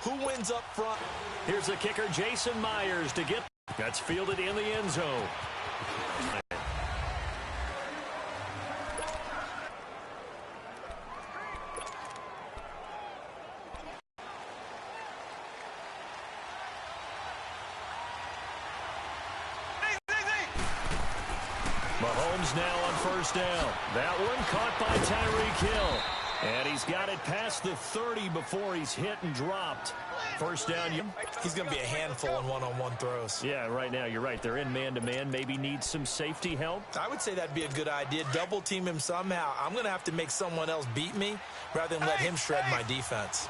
who wins up front. Here's the kicker, Jason Myers, to get. That's fielded in the end zone. Mahomes now on first down. That one caught by Tyreek Hill. And he's got it past the 30 before he's hit and dropped. First down. He's going to be a handful on one-on-one throws. Yeah, right now you're right. They're in man-to-man. Maybe needs some safety help. I would say that'd be a good idea. Double team him somehow. I'm going to have to make someone else beat me rather than let him shred my defense.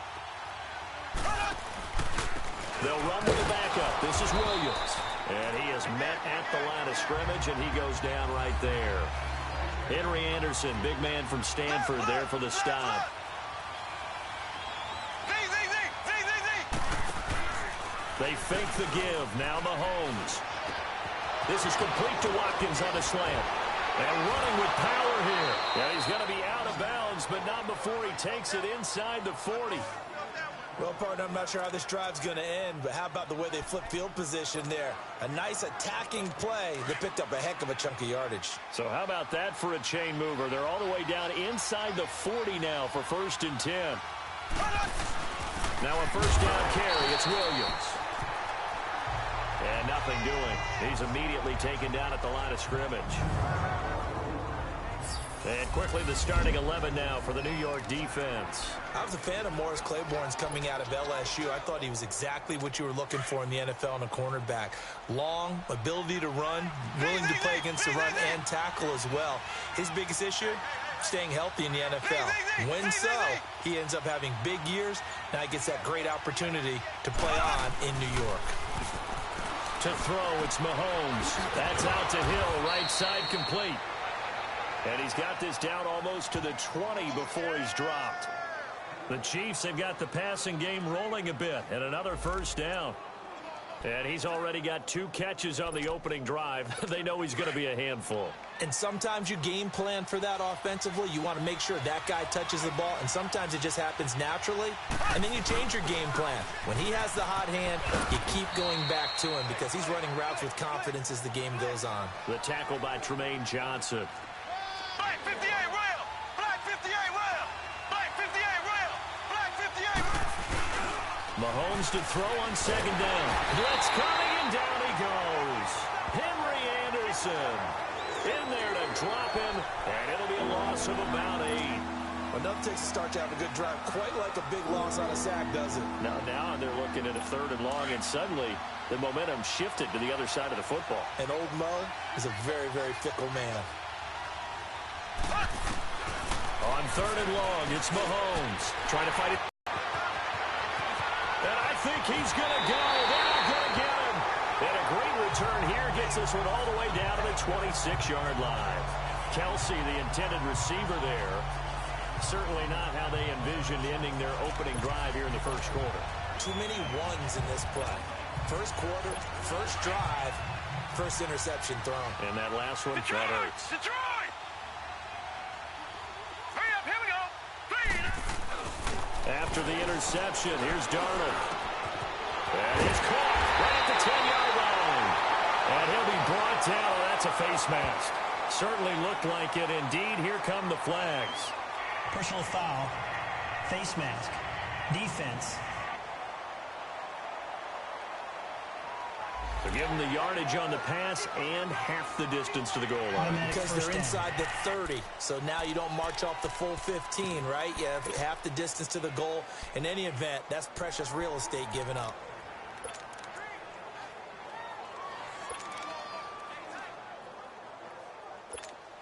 They'll run with the backup. This is Williams. And he is met at the line of scrimmage, and he goes down right there. Henry Anderson, big man from Stanford, there for the stop. They fake the give. Now Mahomes. This is complete to Watkins on a slant. And running with power here. And he's going to be out of bounds, but not before he takes it inside the 40. Well, partner, I'm not sure how this drive's going to end, but how about the way they flip field position there? A nice attacking play that picked up a heck of a chunk of yardage. So how about that for a chain mover? They're all the way down inside the 40 now for 1st and 10. Now a first down carry. It's Williams. And nothing doing. He's immediately taken down at the line of scrimmage. And quickly the starting 11 now for the New York defense. I was a fan of Morris Claiborne's coming out of LSU. I thought he was exactly what you were looking for in the NFL in a cornerback. Long, ability to run, willing to play against the run and tackle as well. His biggest issue, staying healthy in the NFL. When so, he ends up having big years. Now he gets that great opportunity to play on in New York. To throw, it's Mahomes. That's out to Hill, right side complete. And he's got this down almost to the 20 before he's dropped. The Chiefs have got the passing game rolling a bit, and another first down. And he's already got 2 catches on the opening drive. They know he's going to be a handful. And sometimes you game plan for that offensively. You want to make sure that guy touches the ball, and sometimes it just happens naturally. And then you change your game plan. When he has the hot hand, you keep going back to him because he's running routes with confidence as the game goes on. The tackle by Tremaine Johnson. Black 58 rail! Black 58 rail! Black 58 rail! Black 58 rail! Mahomes to throw on second down. Blitz coming, and down he goes. Henry Anderson in there to drop him, and it'll be a loss of about 8. Enough takes a start to have a good drive. Quite like a big loss on a sack, does it? Now they're looking at a 3rd and long, and suddenly the momentum shifted to the other side of the football. And old Mo is a very, very fickle man. On 3rd and long, it's Mahomes trying to fight it. And I think he's going to go. They're not going to get him. And a great return here gets this one all the way down to the 26-yard line. Kelsey, the intended receiver there. Certainly not how they envisioned ending their opening drive here in the first quarter. Too many ones in this play. First quarter, first drive, first interception thrown. And that last one, that hurts. Detroit! Hurry up, here we go! After the interception, here's Darnold. And he's caught right at the 10-yard line. And he'll be brought down. Oh, that's a face mask. Certainly looked like it. Indeed, here come the flags. Personal foul, face mask, defense. So give them the yardage on the pass and half the distance to the goal line. Because they're inside the 30, so now you don't march off the full 15, right? You have half the distance to the goal. In any event, that's precious real estate given up.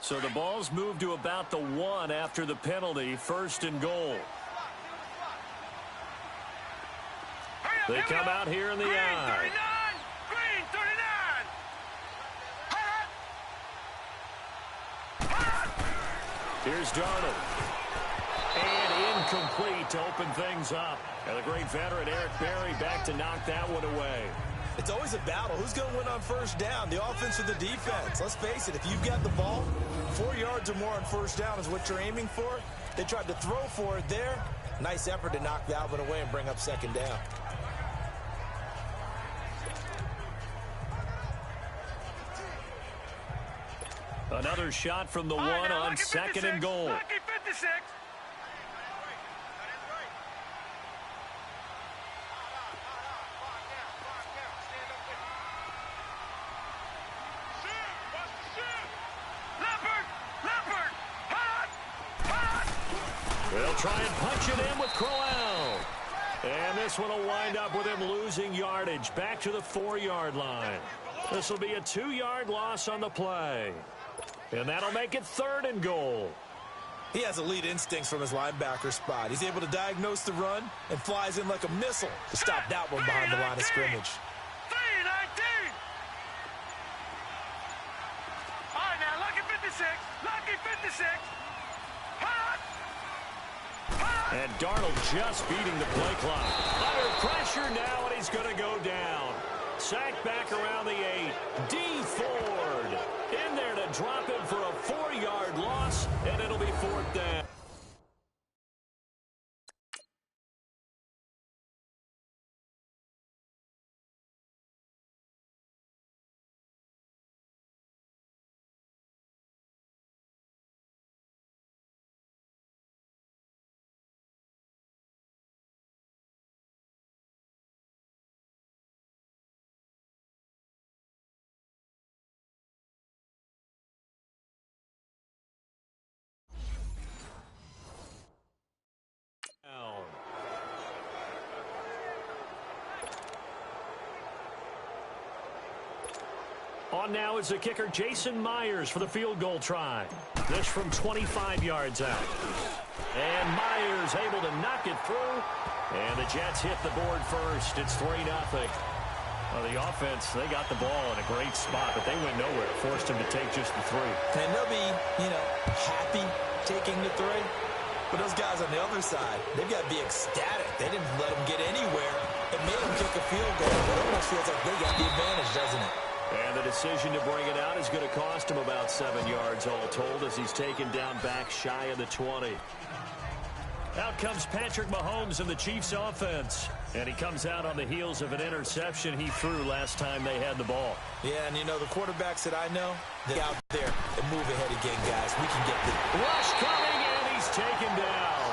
So the ball's moved to about the 1 after the penalty, 1st and goal. They come out here in the eye. Green 39! Here's Darnold. And incomplete to open things up. And the great veteran Eric Berry back to knock that one away. It's always a battle. Who's going to win on first down, the offense or the defense? Let's face it, if you've got the ball, 4 yards or more on first down is what you're aiming for. They tried to throw for it there. Nice effort to knock that one away and bring up second down. Another shot from the one now, on 2nd and goal. Lucky 56. They'll try and punch it in with Crowell. And this one will wind up with him losing yardage back to the 4-yard line. This will be a 2-yard loss on the play. And that'll make it 3rd and goal. He has elite instincts from his linebacker spot. He's able to diagnose the run and flies in like a missile to stop that one behind the line of scrimmage. 3-19. All right, now, lucky 56. Lucky 56. And Darnold just beating the play clock. Under pressure now, and he's going to go down. Sacked back around the 8. D. Ford in there to drop him for a 4-yard loss, and it'll be 4th down. On now is the kicker, Jason Myers, for the field goal try. This from 25 yards out. And Myers able to knock it through. And the Jets hit the board first. It's 3-0. Well, the offense, they got the ball in a great spot, but they went nowhere. Forced him to take just the 3. And they'll be, happy taking the 3. But those guys on the other side, they've got to be ecstatic. They didn't let them get anywhere. It made them kick a field goal. It almost feels like they got the advantage, doesn't it? And the decision to bring it out is going to cost him about 7 yards all told as he's taken down back shy of the 20. Out comes Patrick Mahomes in the Chiefs offense. And he comes out on the heels of an interception he threw last time they had the ball. Yeah, and the quarterbacks that I know, they're out there and move ahead again, guys. We can get the rush coming, and he's taken down.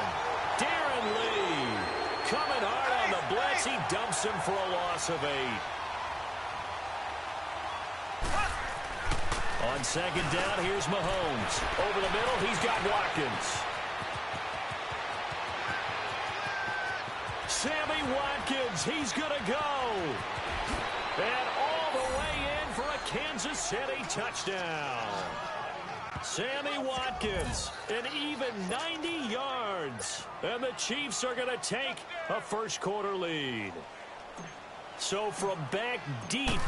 Darren Lee coming hard on the blitz. He dumps him for a loss of 8. On 2nd down, here's Mahomes. Over the middle, he's got Watkins. Sammy Watkins, he's going to go. And all the way in for a Kansas City touchdown. Sammy Watkins, an even 90 yards. And the Chiefs are going to take a first-quarter lead. So from back deep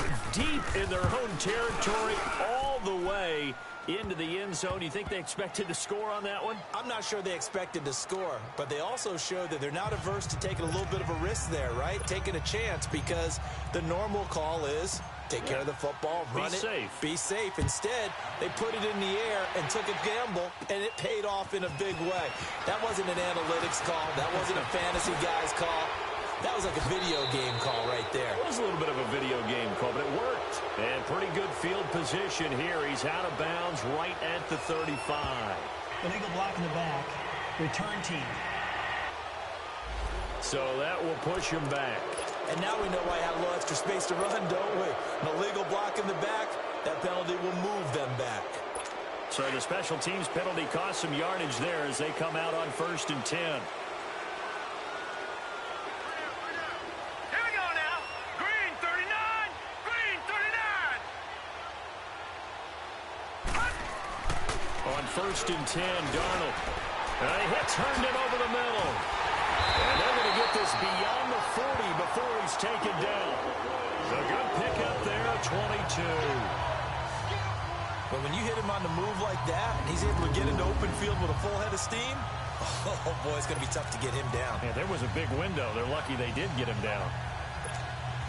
in their own territory, all the way into the end zone, you think they expected to score on that one? I'm not sure they expected to score, but they also showed that they're not averse to taking a little bit of a risk there, right? Taking a chance, because the normal call is take care of the football, run it, be safe. Instead, they put it in the air and took a gamble, and it paid off in a big way. That wasn't an analytics call. That wasn't a fantasy guy's call. That was like a video game call right there. It was a little bit of a video game call, but it worked. And pretty good field position here. He's out of bounds right at the 35. Illegal block in the back. Return team. So that will push him back. And now we know why I had a little extra space to run, don't we? An illegal block in the back, that penalty will move them back. So the special teams penalty cost some yardage there as they come out on 1st and 10. On 1st and 10, Darnold. He hits Herndon over the middle. And they're going to get this beyond the 40 before he's taken down. A good pickup there, 22. But when you hit him on the move like that, and he's able to get into open field with a full head of steam, oh boy, it's going to be tough to get him down. Yeah, there was a big window. They're lucky they did get him down.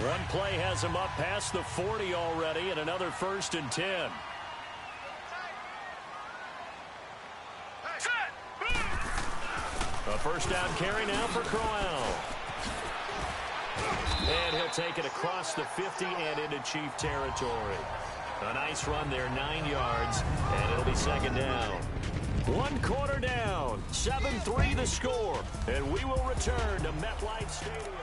One play has him up past the 40 already, and another 1st and 10. A first down carry now for Crowell. And he'll take it across the 50 and into Chief territory. A nice run there, 9 yards, and it'll be second down. 1 quarter down, 7-3 the score, and we will return to MetLife Stadium.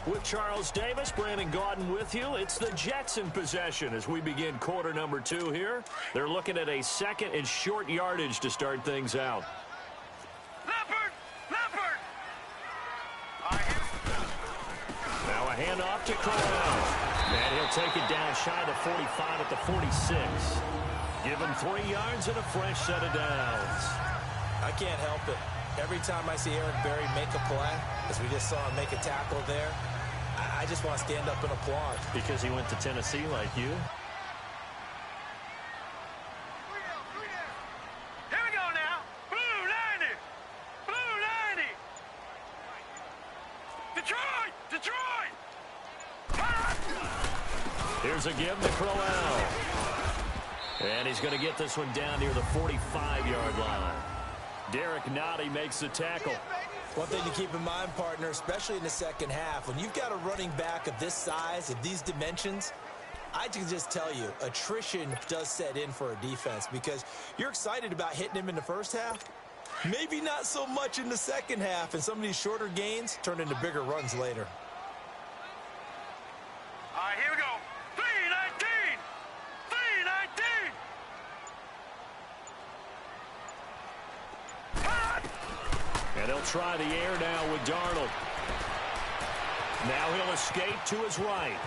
With Charles Davis, Brandon Gaudin with you. It's the Jets in possession as we begin quarter number 2 here. They're looking at a second and short yardage to start things out. Leopard! Leopard! Now a handoff to Corral. And he'll take it down shy of 45 at the 46. Give him 3 yards and a fresh set of downs. I can't help it. Every time I see Eric Berry make a play, as we just saw him make a tackle there, I just want to stand up and applaud. Because he went to Tennessee like you? Here we go now. Blue 90. Blue 90. Detroit! Detroit! Here's a give to Crowell. And he's going to get this one down near the 45-yard line. Derek Nottie makes the tackle. One thing to keep in mind, partner, especially in the second half, when you've got a running back of this size, of these dimensions, I can just tell you, attrition does set in for a defense because you're excited about hitting him in the first half. Maybe not so much in the second half, and some of these shorter gains turn into bigger runs later. All right, here we go. 319. 319. And they'll try the air now with Darnold. Now he'll escape to his right.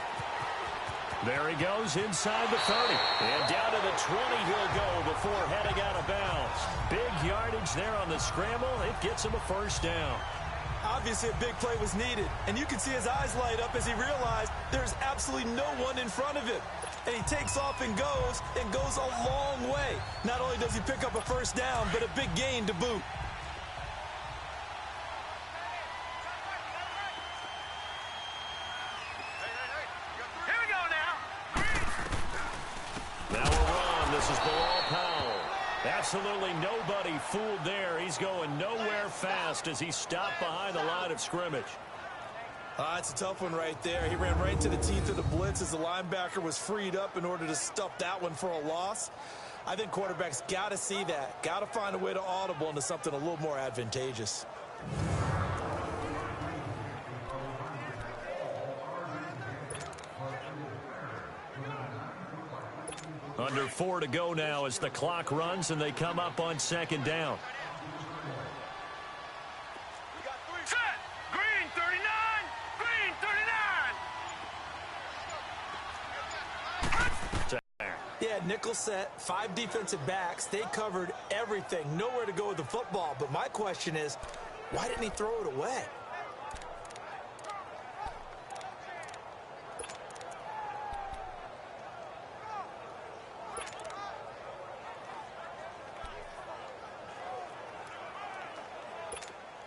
There he goes inside the 30. And down to the 20 he'll go before heading out of bounds. Big yardage there on the scramble. It gets him a first down. Obviously, a big play was needed, and you can see his eyes light up as he realized there's absolutely no one in front of him. And he takes off and goes a long way. Not only does he pick up a first down, but a big gain to boot. Here we go now. Now a run. This is Bilal Powell. Absolutely nobody fooled there. He's going nowhere fast as he stopped behind the line of scrimmage. It's a tough one right there. He ran right to the teeth of the blitz as the linebacker was freed up in order to stuff that one for a loss. I think quarterbacks got to see that. Got to find a way to audible into something a little more advantageous. Under 4 to go now as the clock runs and they come up on second down. Set. Green 39. Green 39. Yeah, nickel set, 5 defensive backs. They covered everything. Nowhere to go with the football. But my question is, why didn't he throw it away?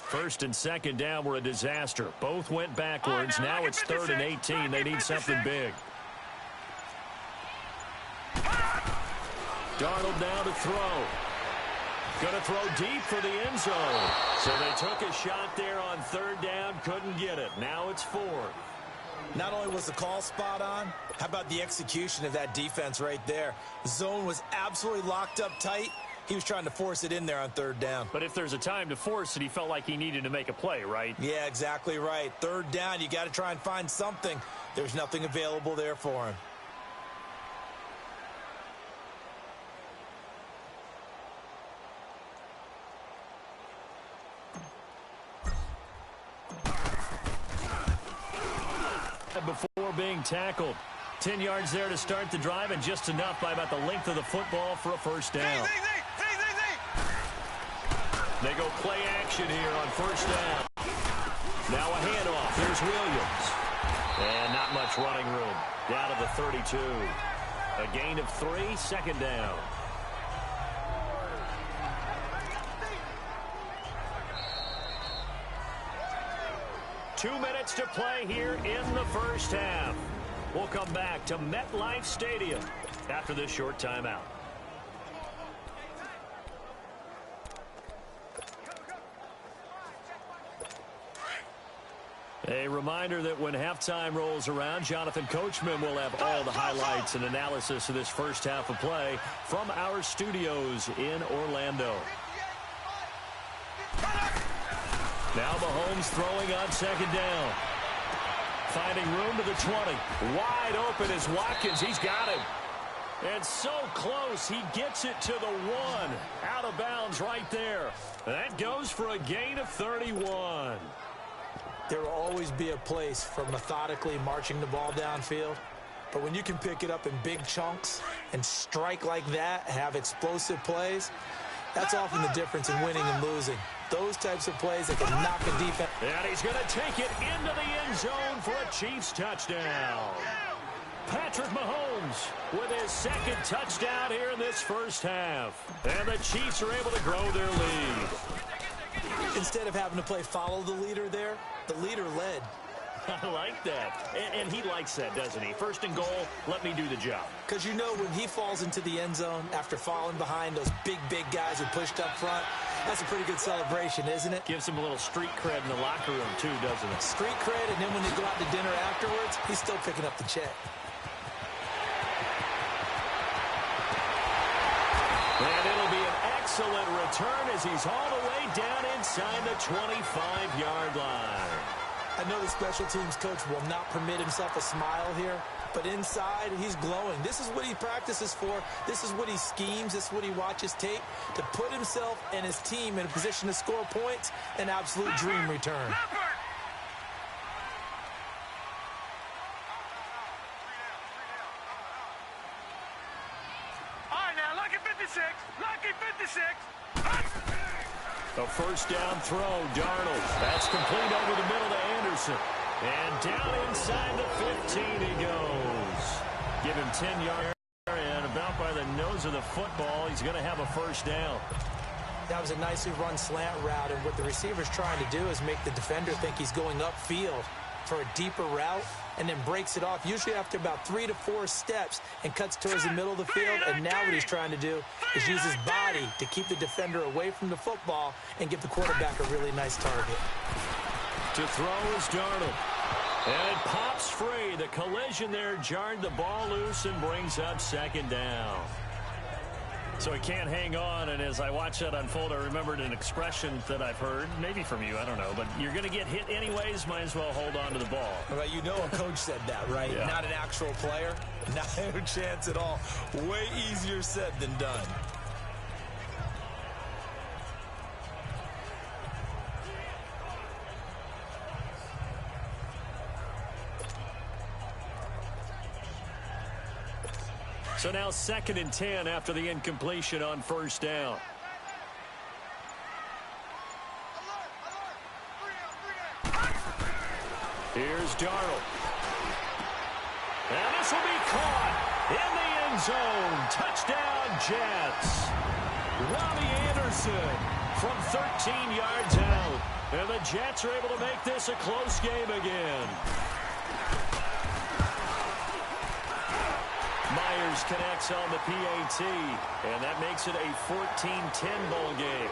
First and second down were a disaster. Both went backwards. Now it's 3rd and 18. They need something big. Darnold now to throw. Going to throw deep for the end zone. So they took a shot there on 3rd down. Couldn't get it. Now it's 4th. Not only was the call spot on, how about the execution of that defense right there? The zone was absolutely locked up tight. He was trying to force it in there on 3rd down. But if there's a time to force it, he felt like he needed to make a play, right? Yeah, exactly right. 3rd down, you got to try and find something. There's nothing available there for him. Before being tackled. 10 yards there to start the drive, and just enough by about the length of the football for a first down. They go play action here on 1st down. Now a handoff. Here's Williams. And not much running room. Down to the 32. A gain of 3, 2nd down. Two minutes to play here in the first half. We'll come back to MetLife Stadium after this short timeout. A reminder that when halftime rolls around, Jonathan Coachman will have all the highlights and analysis of this first half of play from our studios in Orlando. Now Mahomes throwing on second down. Finding room to the 20. Wide open is Watkins. He's got him. And so close, he gets it to the 1. Out of bounds right there. That goes for a gain of 31. There will always be a place for methodically marching the ball downfield. But when you can pick it up in big chunks and strike like that, have explosive plays, that's often the difference in winning and losing. Those types of plays that can knock a defense. And he's going to take it into the end zone for a Chiefs touchdown. Patrick Mahomes with his second touchdown here in this first half. And the Chiefs are able to grow their lead. Instead of having to play follow the leader there, the leader led. I like that. And he likes that, doesn't he? First and goal, let me do the job. Because you know when he falls into the end zone after falling behind those big guys who pushed up front, that's a pretty good celebration, isn't it? Gives him a little street cred in the locker room, too, doesn't it? Street cred, and then when they go out to dinner afterwards, he's still picking up the check. And it'll be an excellent return as he's all the way down inside the 25-yard line. I know the special teams coach will not permit himself a smile here, but inside, he's glowing. This is what he practices for. This is what he schemes. This is what he watches tape to put himself and his team in a position to score points. An absolute dream return. All right, now, lucky 56. Lucky 56. A first down throw, Darnold. That's complete over the middle to Anderson. And down inside the 15 he goes. Give him 10 yards and about by the nose of the football. He's going to have a first down. That was a nicely run slant route, and what the receiver's trying to do is make the defender think he's going upfield for a deeper route and then breaks it off, usually after about 3 to 4 steps, and cuts towards the middle of the field. And now what he's trying to do is use his body to keep the defender away from the football and give the quarterback a really nice target. To throw is Darnold. And it pops free. The collision there jarred the ball loose and brings up second down. So he can't hang on, and as I watch that unfold, I remembered an expression that I've heard, maybe from you, I don't know, but you're going to get hit anyways, might as well hold on to the ball. Well, you know a coach said that, right? Yeah. Not an actual player. Not a chance at all. Way easier said than done. So now 2nd and 10 after the incompletion on first down. Here's Darnold. And this will be caught in the end zone. Touchdown, Jets. Robbie Anderson from 13 yards out. And the Jets are able to make this a close game again. Myers connects on the PAT, and that makes it a 14-10 ball game.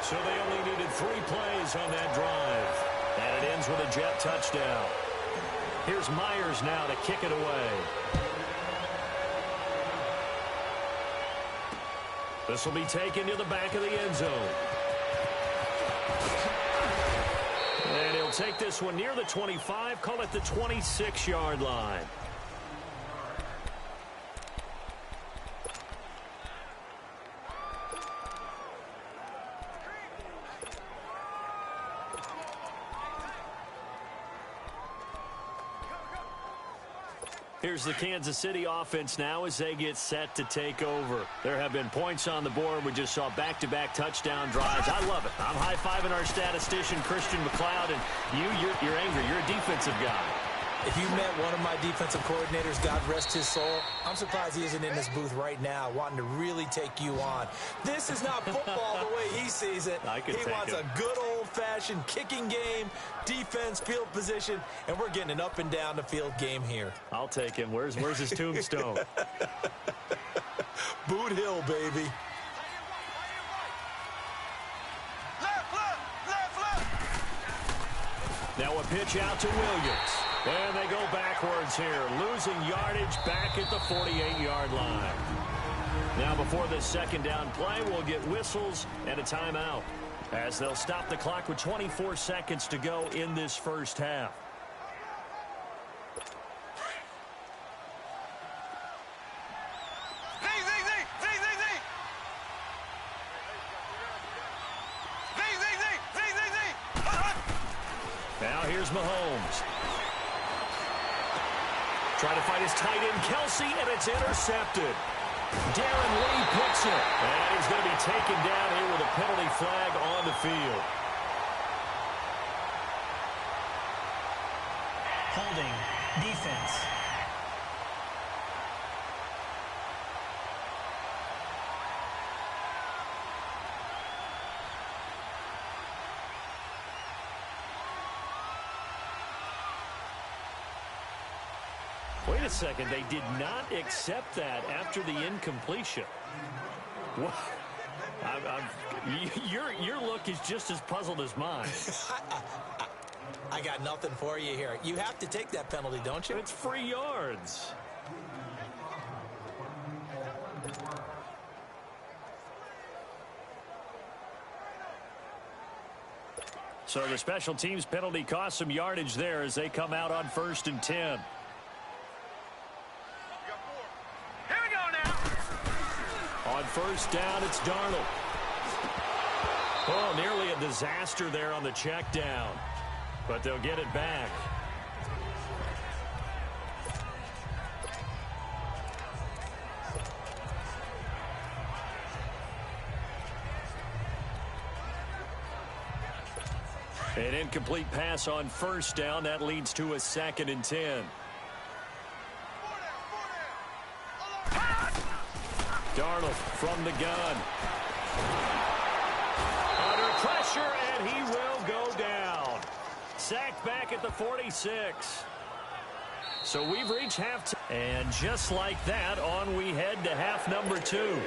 So they only needed 3 plays on that drive, and it ends with a Jet touchdown. Here's Myers now to kick it away. This will be taken to the back of the end zone. And he'll take this one near the 25, call it the 26-yard line. Here's the Kansas City offense now as they get set to take over. There have been points on the board. We just saw back-to-back touchdown drives. I love it. I'm high-fiving our statistician, Christian McLeod, and you're angry. You're a defensive guy. If you met one of my defensive coordinators, God rest his soul, I'm surprised he isn't in this booth right now wanting to really take you on. This is not football the way he sees it. He wants a good old-fashioned kicking game, defense, field position, and we're getting an up-and-down-the-field game here. I'll take him. Where's his tombstone? Boot Hill, baby. Now a pitch out to Williams. And they go backwards here, losing yardage back at the 48-yard line. Now before this second down play, we'll get whistles and a timeout, as they'll stop the clock with 24 seconds to go in this first half. Now here's Mahomes. Trying to find his tight end, Kelsey, and it's intercepted. Darren Lee picks it. And he's going to be taken down here with a penalty flag on the field. Holding. Defense. Wait a second. They did not accept that after the incompletion. What? Your look is just as puzzled as mine. I got nothing for you here. You have to take that penalty, don't you? It's free yards. So the special teams penalty cost some yardage there as they come out on 1st and 10. On 1st down, it's Darnold. Oh, nearly a disaster there on the check down. But they'll get it back. An incomplete pass on 1st down. That leads to a 2nd and 10. Darnold from the gun. Under pressure, and he will go down. Sacked back at the 46. So we've reached halftime. And just like that, on we head to half number 2.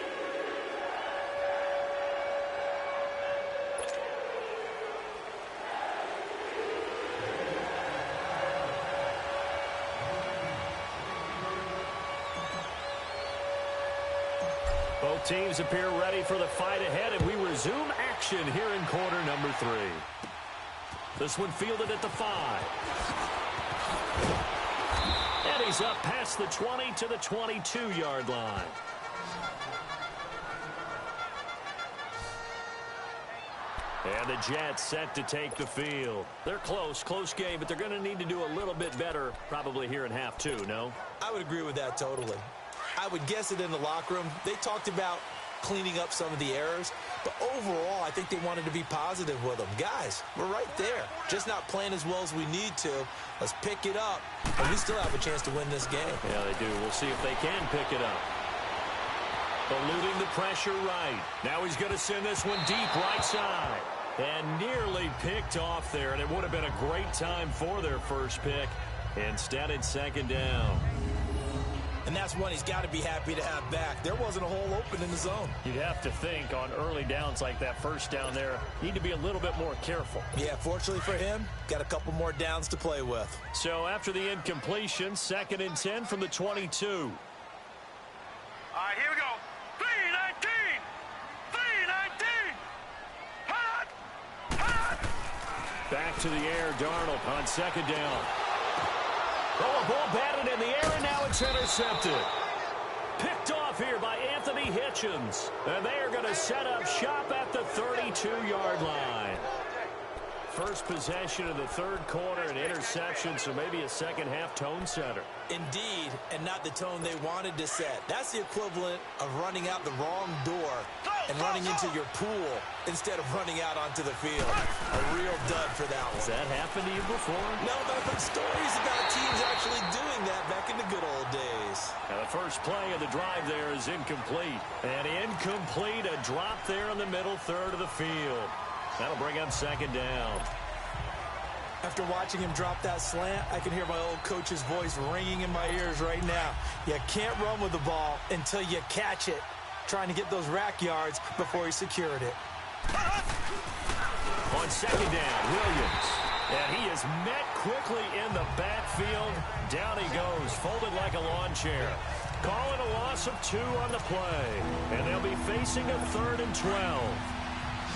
Both teams appear ready for the fight ahead, and we resume action here in quarter number 3. This one fielded at the 5. And he's up past the 20 to the 22-yard line. And the Jets set to take the field. They're close game, but they're going to need to do a little bit better probably here in half 2, no? I would agree with that totally. I would guess it in the locker room. They talked about cleaning up some of the errors, but overall, I think they wanted to be positive with them. Guys, we're right there. Just not playing as well as we need to. Let's pick it up, and we still have a chance to win this game. Yeah, they do. We'll see if they can pick it up. Eluding the pressure right. Now he's going to send this one deep right side. And nearly picked off there, and it would have been a great time for their first pick. Instead, it's 2nd down. And that's one he's got to be happy to have back. There wasn't a hole open in the zone. You'd have to think on early downs like that 1st down there, need to be a little bit more careful. Yeah, fortunately for him, got a couple more downs to play with. So after the incompletion, 2nd and 10 from the 22. All right, here we go. 3-19. 3-19. Hot. Hot. Back to the air, Darnold on 2nd down. Oh, a ball batted in the air, and now it's intercepted. Picked off here by Anthony Hitchens. And they are going to set up shop at the 32-yard line. First possession of the 3rd quarter, an interception, so maybe a second-half tone setter. Indeed, and not the tone they wanted to set. That's the equivalent of running out the wrong door and running into your pool instead of running out onto the field. A real dud for that one. Has that happened to you before? No, but I've heard stories about teams actually doing that back in the good old days. Now the first play of the drive there is incomplete. And incomplete, a drop there in the middle 3rd of the field. That'll bring up 2nd down. After watching him drop that slant, I can hear my old coach's voice ringing in my ears right now. You can't run with the ball until you catch it. Trying to get those rack yards before he secured it. On 2nd down, Williams. And he is met quickly in the backfield. Down he goes, folded like a lawn chair. Calling a loss of 2 on the play. And they'll be facing a 3rd and 12.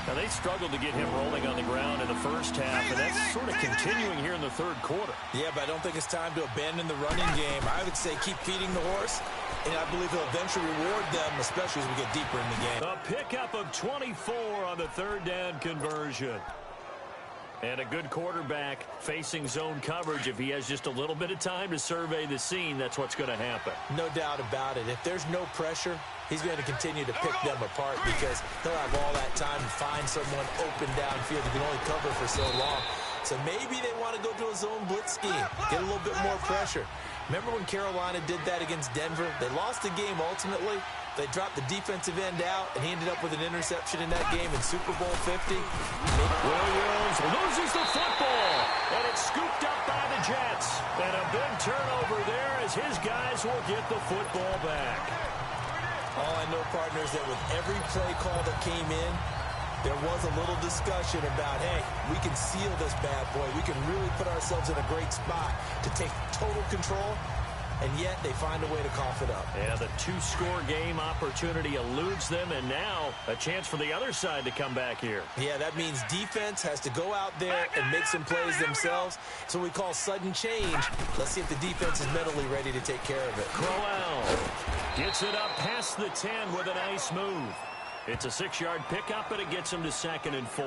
Now, they struggled to get him rolling on the ground in the first half, and that's sort of continuing here in the 3rd quarter. Yeah, but I don't think it's time to abandon the running game. I would say keep feeding the horse, and I believe he'll eventually reward them, especially as we get deeper in the game. A pickup of 24 on the 3rd down conversion. And a good quarterback facing zone coverage. If he has just a little bit of time to survey the scene, that's what's going to happen. No doubt about it. If there's no pressure, he's going to continue to pick them apart because he'll have all that time to find someone open downfield who can only cover for so long. So maybe they want to go to a zone blitz scheme, get a little bit more pressure. Remember when Carolina did that against Denver? They lost the game ultimately. They dropped the defensive end out, and he ended up with an interception in that game in Super Bowl 50. Williams loses the football, and it's scooped up by the Jets. And a big turnover there as his guys will get the football back. All I know, partners, that with every play call that came in, there was a little discussion about, hey, we can seal this bad boy. We can really put ourselves in a great spot to take total control. And yet they find a way to cough it up. Yeah, the 2-score game opportunity eludes them, and now a chance for the other side to come back here. Yeah, that means defense has to go out there and make some plays themselves. So we call sudden change. Let's see if the defense is mentally ready to take care of it. Crowell gets it up past the 10 with a nice move. It's a 6-yard pickup, and it gets him to 2nd and 4.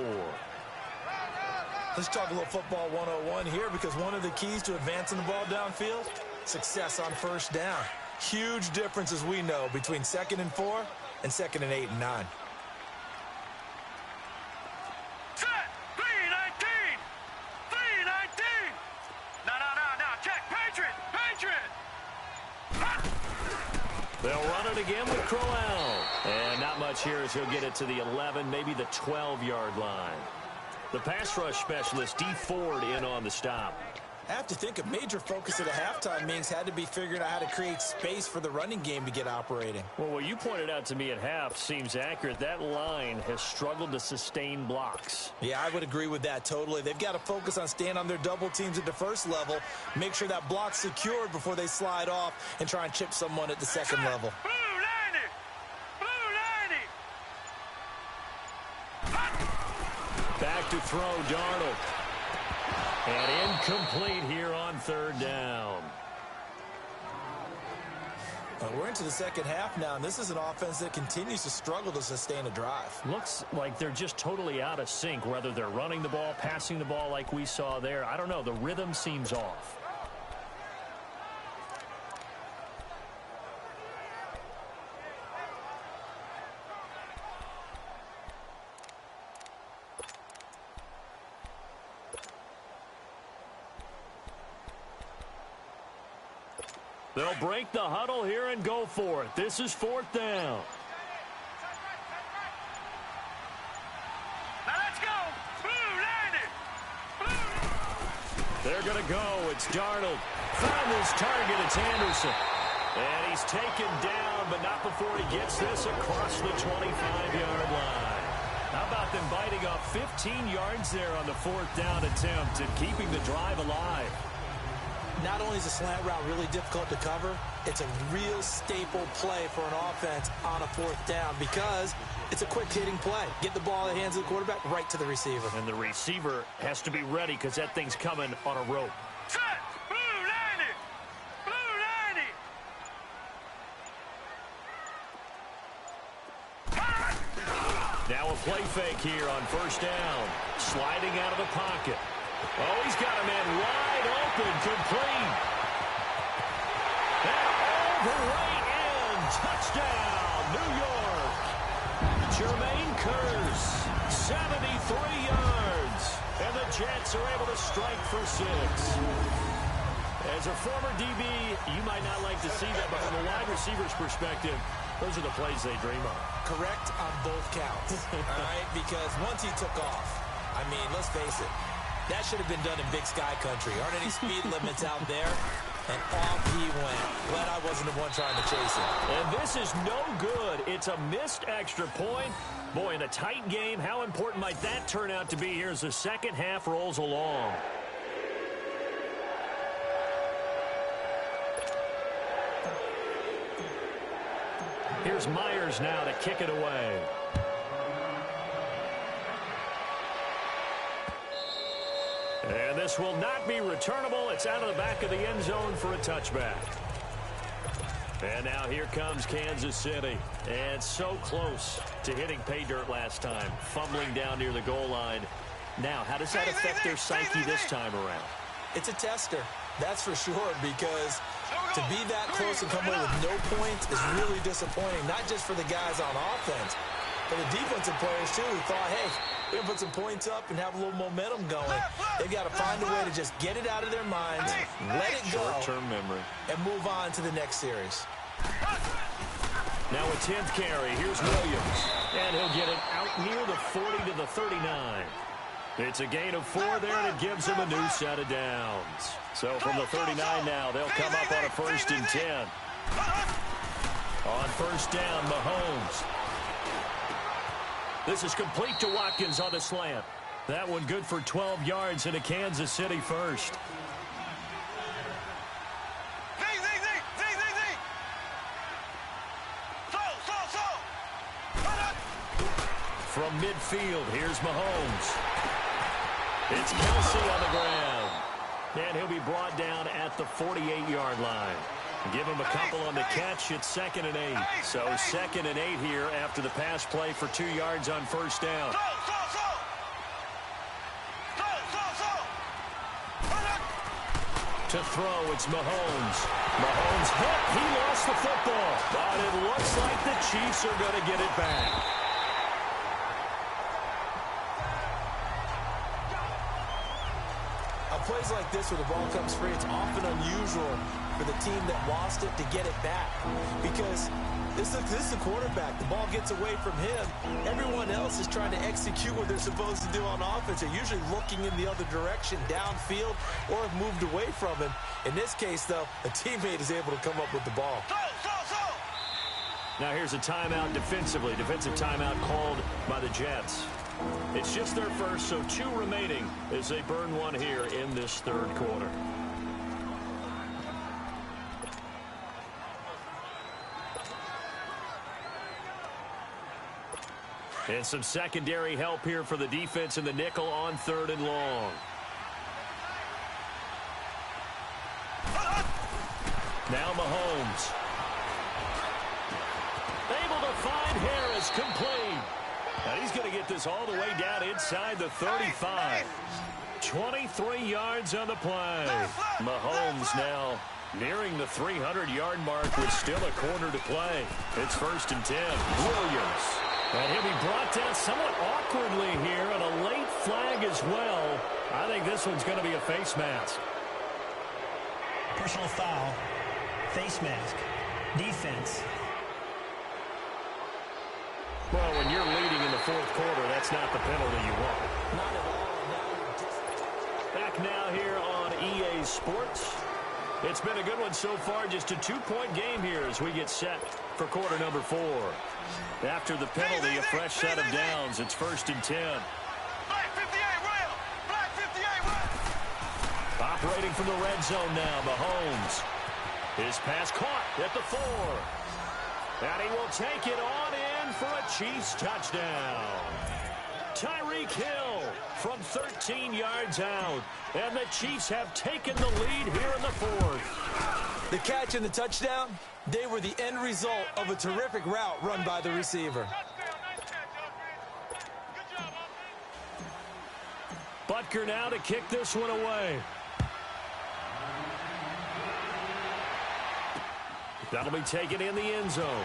Let's talk a little football 101 here, because one of the keys to advancing the ball downfield, success on 1st down. Huge difference, as we know, between 2nd and 4 and 2nd and 8 and 9. Set! 3-19! 3-19! No, check! Patriot! They'll run it again with Crowell. And not much here as he'll get it to the 11, maybe the 12-yard line. The pass rush specialist, D. Ford, in on the stop. I have to think a major focus at a halftime means had to be figuring out how to create space for the running game to get operating. Well, what you pointed out to me at half seems accurate. That line has struggled to sustain blocks. Yeah, I would agree with that totally. They've got to focus on staying on their double teams at the first level, make sure that block's secured before they slide off and try and chip someone at the second level. Back to throw, Darnold. And incomplete here on 3rd down. We're into the second half now, and this is an offense that continues to struggle to sustain a drive. Looks like they're just totally out of sync, whether they're running the ball, passing the ball like we saw there. I don't know. The rhythm seems off. They'll break the huddle here and go for it. This is 4th down. Now let's go! Blue landed! They're going to go. It's Darnold. Found his target. It's Anderson. And he's taken down, but not before he gets this across the 25-yard line. How about them biting off 15 yards there on the 4th down attempt and keeping the drive alive? Not only is a slant route really difficult to cover, it's a real staple play for an offense on a 4th down because it's a quick-hitting play. Get the ball in the hands of the quarterback right to the receiver. And the receiver has to be ready because that thing's coming on a rope. Set! Blue landed! Blue landed! Now a play fake here on 1st down. Sliding out of the pocket. Oh, he's got a man wide open, complete. And over right in, touchdown, New York. Jermaine Kearse, 73 yards. And the Jets are able to strike for 6. As a former DB, you might not like to see that, but from a wide receiver's perspective, those are the plays they dream of. Correct on both counts, all right? Because once he took off, I mean, let's face it, That should have been done in Big Sky Country. Aren't any speed limits out there? And off he went. Glad I wasn't the one trying to chase him. And this is no good. It's a missed extra point. Boy, in a tight game, how important might that turn out to be here as the second half rolls along? Here's Myers now to kick it away. And this will not be returnable. It's out of the back of the end zone for a touchback. And now here comes Kansas City. And so close to hitting pay dirt last time. Fumbling down near the goal line. Now, how does that affect their psyche this time around? It's a tester, that's for sure, because to be that close and come away with no points is really disappointing, not just for the guys on offense, but the defensive players, too, who thought, hey, we're going to put some points up and have a little momentum going. They've got to find a way to just get it out of their minds, let it go, short-term memory, and move on to the next series. Now a 10th carry. Here's Williams. And he'll get it out near the 40 to the 39. It's a gain of 4 there, and it gives him a new set of downs. So from the 39 now, they'll come up on a 1st and 10. On 1st down, Mahomes. This is complete to Watkins on the slant. That one good for 12 yards and a Kansas City first. From midfield, here's Mahomes. It's Kelsey on the ground. And he'll be brought down at the 48-yard line. Give him a couple on the catch. It's 2nd and 8. So 2nd and 8 here after the pass play for 2 yards on 1st down. To throw, it's Mahomes. Mahomes hit. He lost the football. But it looks like the Chiefs are going to get it back. Plays like this where the ball comes free, it's often unusual for the team that lost it to get it back, because this is the quarterback. The ball gets away from him. Everyone else is trying to execute what they're supposed to do on offense. They're usually looking in the other direction, downfield, or have moved away from him. In this case, though, a teammate is able to come up with the ball. Now here's a timeout defensively. Defensive timeout called by the Jets. It's just their first, so 2 remaining as they burn one here in this 3rd quarter. And some secondary help here for the defense in the nickel on 3rd and long. Now Mahomes. Able to find Harris, complete. And he's going to get this all the way down inside the 35. 23 yards on the play. Mahomes now nearing the 300-yard mark with still a quarter to play. It's 1st and 10. Williams. And he'll be brought down somewhat awkwardly here, and a late flag as well. I think this one's going to be a face mask. Personal foul. Face mask. Defense. Well, when you're leading in the 4th quarter, that's not the penalty you want. Not at all. Back now here on EA Sports. It's been a good one so far. Just a 2-point game here as we get set for quarter number 4. After the penalty, a fresh set of downs. It's 1st and 10. Black 58 rail. Black 58 rail. Operating from the red zone now, Mahomes. His pass caught at the 4. And he will take it on in for a Chiefs touchdown. Tyreek Hill from 13 yards out. And the Chiefs have taken the lead here in the 4th. The catch and the touchdown, they were the end result of a terrific route run by the receiver. Butker now to kick this one away. That'll be taken in the end zone.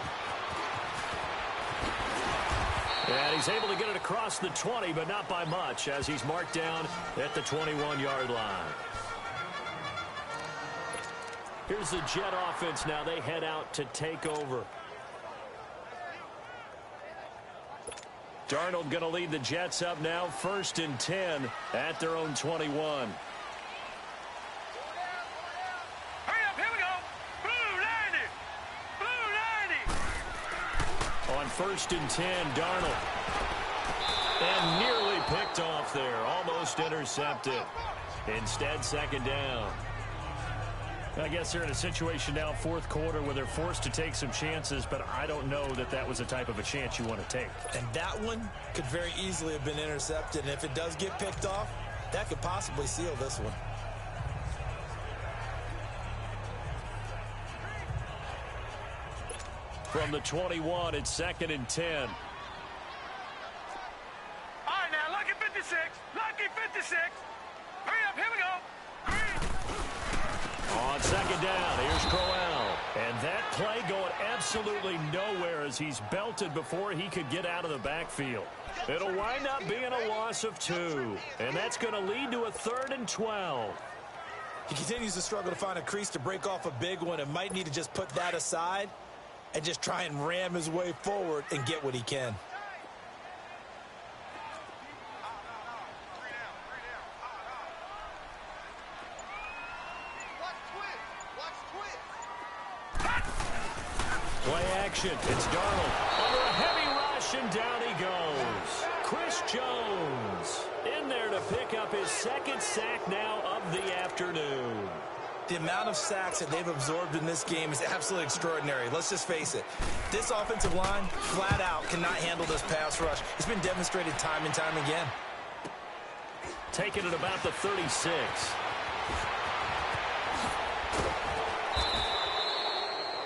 And he's able to get it across the 20, but not by much, as he's marked down at the 21-yard line. Here's the Jet offense now. They head out to take over. Darnold going to lead the Jets up now, 1st and 10 at their own 21. Hurry up, here we go. Blue 90. Blue 90. On 1st and 10, Darnold. And nearly picked off there. Almost intercepted. Instead, 2nd down. I guess they're in a situation now, 4th quarter, where they're forced to take some chances, but I don't know that that was the type of a chance you want to take. And that one could very easily have been intercepted. And if it does get picked off, that could possibly seal this one. From the 21, it's 2nd and 10. All right, now, lucky 56. Lucky 56. Hurry up, here we go. On 2nd down, here's Crowell. And that play going absolutely nowhere as he's belted before he could get out of the backfield. It'll wind up being a loss of 2. And that's going to lead to a 3rd and 12. He continues to struggle to find a crease to break off a big one and might need to just put that aside and just try and ram his way forward and get what he can. Play action. It's Darnold. Under a heavy rush, and down he goes. Chris Jones in there to pick up his 2nd sack now of the afternoon. The amount of sacks that they've absorbed in this game is absolutely extraordinary. Let's just face it. This offensive line, flat out, cannot handle this pass rush. It's been demonstrated time and time again. Taking it about the 36.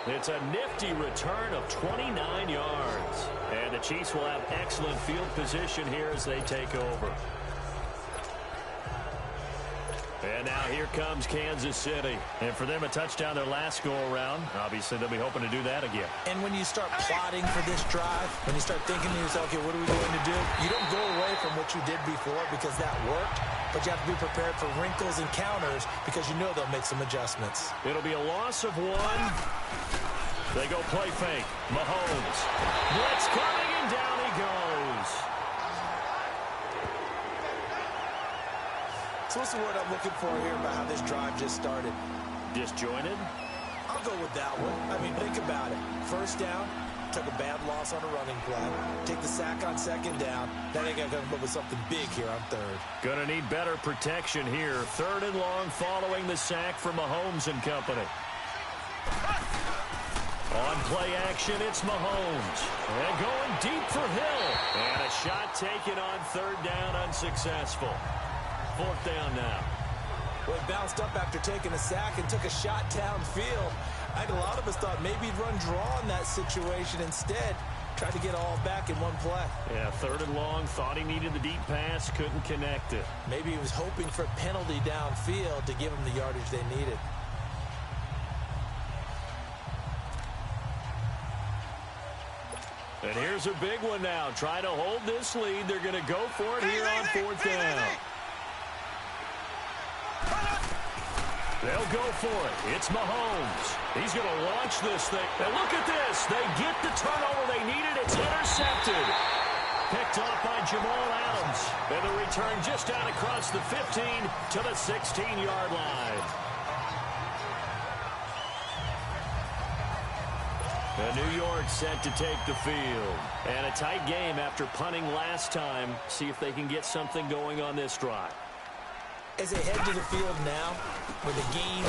It's a nifty return of 29 yards. And the Chiefs will have excellent field position here as they take over. And now here comes Kansas City. And for them, a touchdown their last go-around. Obviously, they'll be hoping to do that again. And when you start plotting for this drive, when you start thinking to yourself, okay, what are we going to do? You don't go away from what you did before because that worked, but you have to be prepared for wrinkles and counters because you know they'll make some adjustments. It'll be a loss of 1. They go play fake. Mahomes. Blitz coming, and down he goes. So what's the word I'm looking for here about how this drive just started? Disjointed? I'll go with that one. I mean, think about it. 1st down, took a bad loss on a running play. Take the sack on 2nd down. Now they got to come up with something big here on 3rd. Gonna need better protection here. 3rd and long following the sack for Mahomes and company. On play action, it's Mahomes. And going deep for Hill. And a shot taken on 3rd down, unsuccessful. 4th down now. Well, he bounced up after taking a sack and took a shot downfield. I think a lot of us thought maybe he'd run draw in that situation. Instead, tried to get all back in one play. Yeah, 3rd and long, thought he needed the deep pass, couldn't connect it. Maybe he was hoping for a penalty downfield to give him the yardage they needed. And here's a big one now. Try to hold this lead. They're going to go for it here on 4th down. They'll go for it. It's Mahomes. He's going to launch this thing. And look at this. They get the turnover they needed. It's intercepted. Picked off by Jamal Adams. And the return just out across the 15 to the 16-yard line. And New York set to take the field. And a tight game after punting last time. See if they can get something going on this drive. As they head to the field now, with the game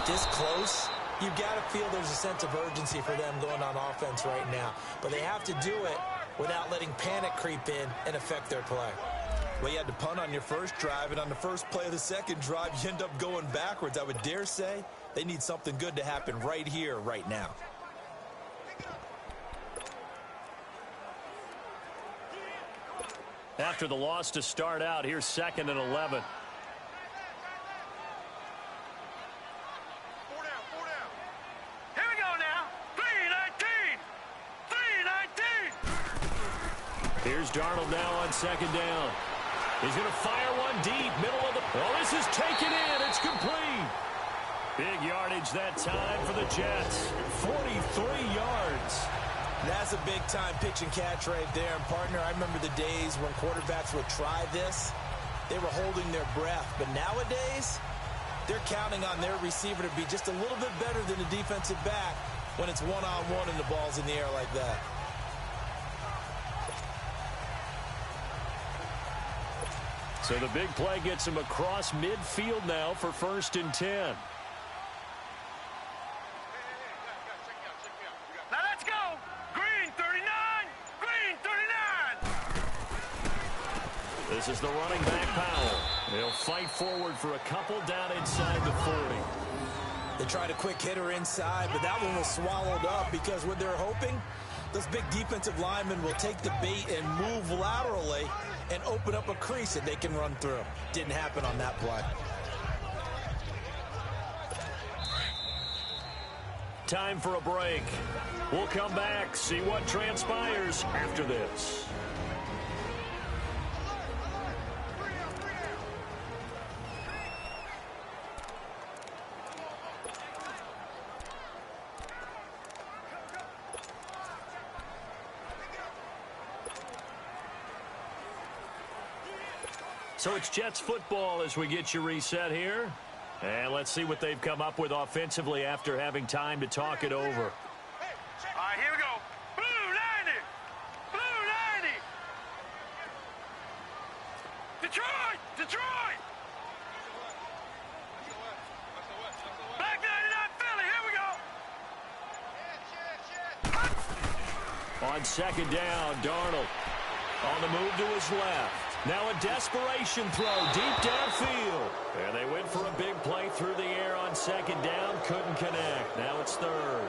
this close, you've got to feel there's a sense of urgency for them going on offense right now. But they have to do it without letting panic creep in and affect their play. Well, you had to punt on your first drive, and on the first play of the second drive, you end up going backwards. I would dare say they need something good to happen right here, right now. After the loss to start out, here's 2nd and 11. 4 down, 4 down. Here we go now. 3-19. 3-19. Here's Darnold now on 2nd down. He's going to fire one deep, middle of the... Oh, this is taken in. It's complete. Big yardage that time for the Jets. 43 yards. That's a big-time pitch and catch right there. And, partner, I remember the days when quarterbacks would try this. They were holding their breath. But nowadays, they're counting on their receiver to be just a little bit better than the defensive back when it's one-on-one and the ball's in the air like that. So the big play gets him across midfield now for 1st and 10. Now let's go. Green 39. Green 39. This is the running back Powell. He'll fight forward for a couple down inside the 40. They tried a quick hitter inside, but that one was swallowed up because what they're hoping, those big defensive linemen will take the bait and move laterally and open up a crease that they can run through. Didn't happen on that play. Time for a break. We'll come back, see what transpires after this. So it's Jets football as we get you reset here. And let's see what they've come up with offensively after having time to talk it over. All right, here we go. Blue 90. Blue 90. Detroit. Detroit. Black 99 Philly. Here we go. On 2nd down, Darnold on the move to his left. Now a desperation throw deep downfield. And they went for a big play through the air on 2nd down. Couldn't connect. Now it's 3rd.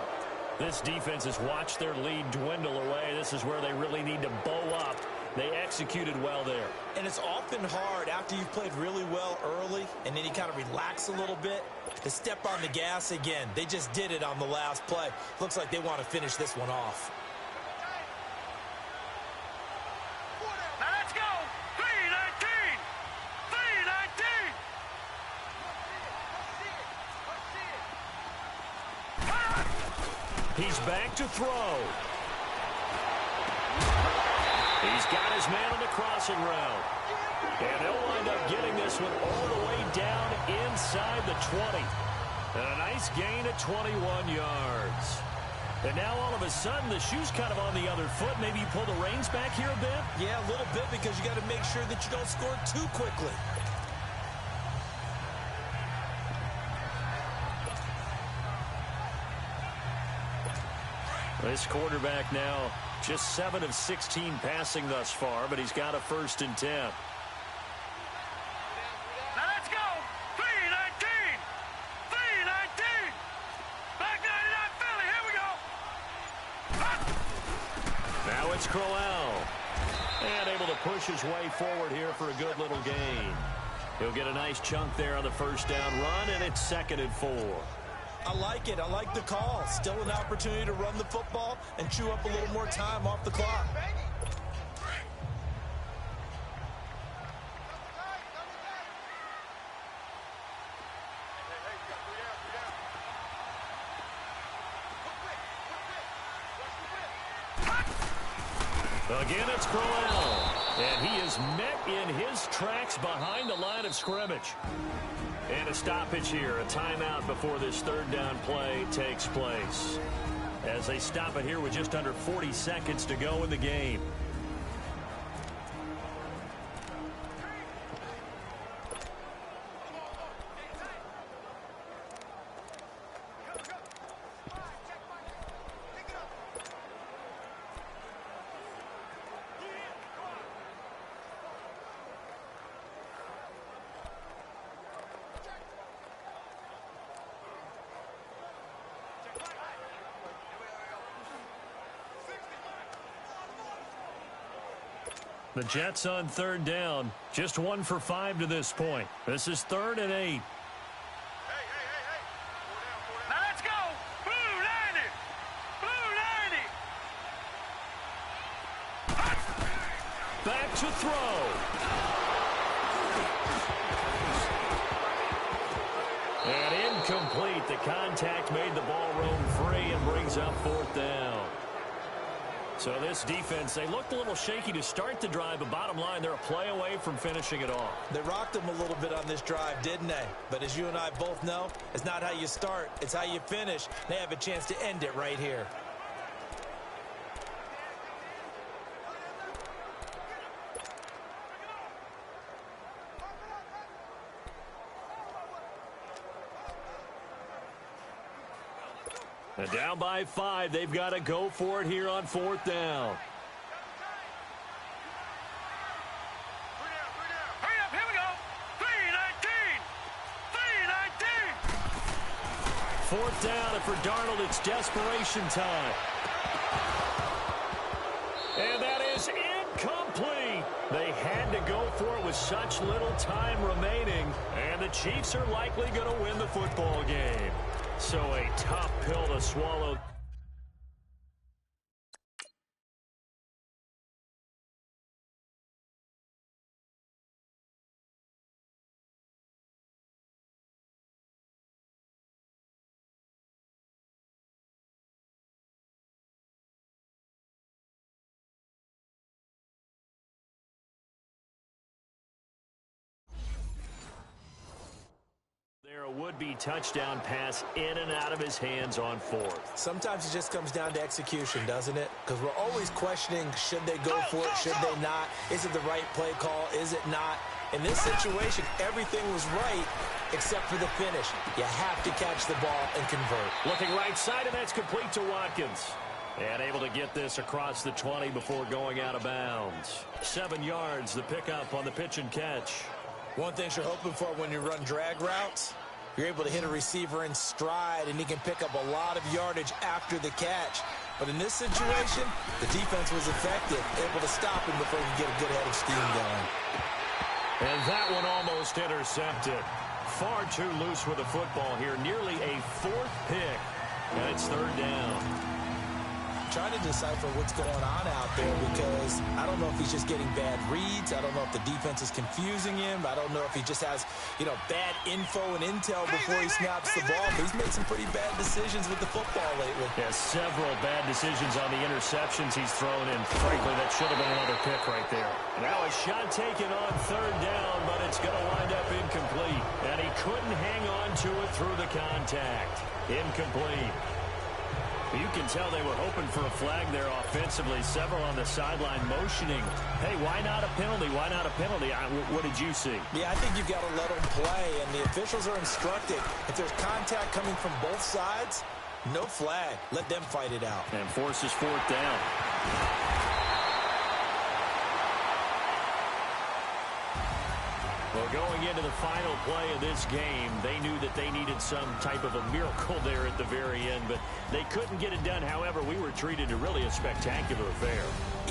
This defense has watched their lead dwindle away. This is where they really need to bow up. They executed well there. And it's often hard after you've played really well early and then you kind of relax a little bit to step on the gas again. They just did it on the last play. Looks like they want to finish this one off. Now let's go. 319. 319. He's back to throw. He's got his man on the crossing route. And they'll wind up getting this one all the way down inside the 20. And a nice gain of 21 yards. And now all of a sudden the shoe's kind of on the other foot. Maybe you pull the reins back here a bit? Yeah, a little bit because you got to make sure that you don't score too quickly. This quarterback now just 7 of 16 passing thus far, but he's got a 1st and 10. Now let's go. 319. 319. Black 99 Philly. Here we go. Now it's Crowell. And able to push his way forward here for a good little gain. He'll get a nice chunk there on the 1st down run, and it's 2nd and 4. I like it. I like the call. Still an opportunity to run the football and chew up a little more time off the clock. Again, it's Crowell. And he is met in his tracks behind the line of scrimmage. And a stoppage here, a timeout before this 3rd down play takes place. As they stop it here with just under 40 seconds to go in the game. The Jets on 3rd down. Just 1 for 5 to this point. This is 3rd and 8. Now let's go. Blue 90. Blue 90. Back to throw. And incomplete. The contact made the ball roam free and brings up 4th down. So this defense, they looked a little shaky to start the drive, but bottom line, they're a play away from finishing it off. They rocked them a little bit on this drive, didn't they? But as you and I both know, it's not how you start, it's how you finish. They have a chance to end it right here. And down by 5, they've got to go for it here on 4th down. Hurry up, here we go. 3:19. 4th down, and for Darnold, it's desperation time. And that is incomplete. They had to go for it with such little time remaining, and the Chiefs are likely going to win the football game. So a tough pill to swallow. A would-be touchdown pass in and out of his hands on 4th. Sometimes it just comes down to execution, doesn't it? Because we're always questioning, should they go for it, should they not? Is it the right play call, is it not? In this situation, everything was right except for the finish. You have to catch the ball and convert. Looking right side, and that's complete to Watkins. And able to get this across the 20 before going out of bounds. 7 yards, the pickup on the pitch and catch. One thing you're hoping for when you run drag routes, you're able to hit a receiver in stride, and he can pick up a lot of yardage after the catch. But in this situation, the defense was effective, able to stop him before he could get a good head of steam going. And that one almost intercepted. Far too loose with the football here. Nearly a 4th pick. And it's 3rd down. Trying to decipher what's going on out there, because I don't know if he's just getting bad reads. I don't know if the defense is confusing him. I don't know if he just has, bad info and intel before he snaps the ball. But he's made some pretty bad decisions with the football lately. Yeah, several bad decisions on the interceptions he's thrown in. Frankly, that should have been another pick right there. Now a shot taken on 3rd down, but it's going to wind up incomplete. And he couldn't hang on to it through the contact. Incomplete. You can tell they were hoping for a flag there offensively. Several on the sideline motioning. Hey, why not a penalty? Why not a penalty? What did you see? Yeah, I think you've got to let them play, and the officials are instructed. If there's contact coming from both sides, no flag. Let them fight it out. And forces 4th down. Well, going into the final play of this game, they knew that they needed some type of a miracle there at the very end, but they couldn't get it done. However, we were treated to really a spectacular affair.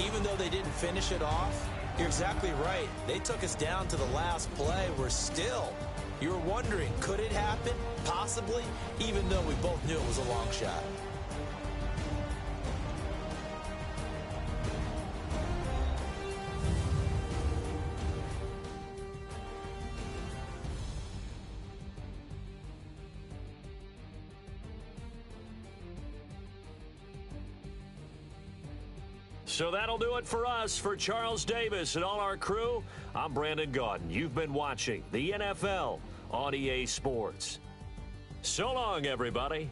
Even though they didn't finish it off, you're exactly right. They took us down to the last play. You were wondering, could it happen? Possibly, even though we both knew it was a long shot. So that'll do it for us. For Charles Davis and all our crew, I'm Brandon Gaudin. You've been watching the NFL on EA Sports. So long, everybody.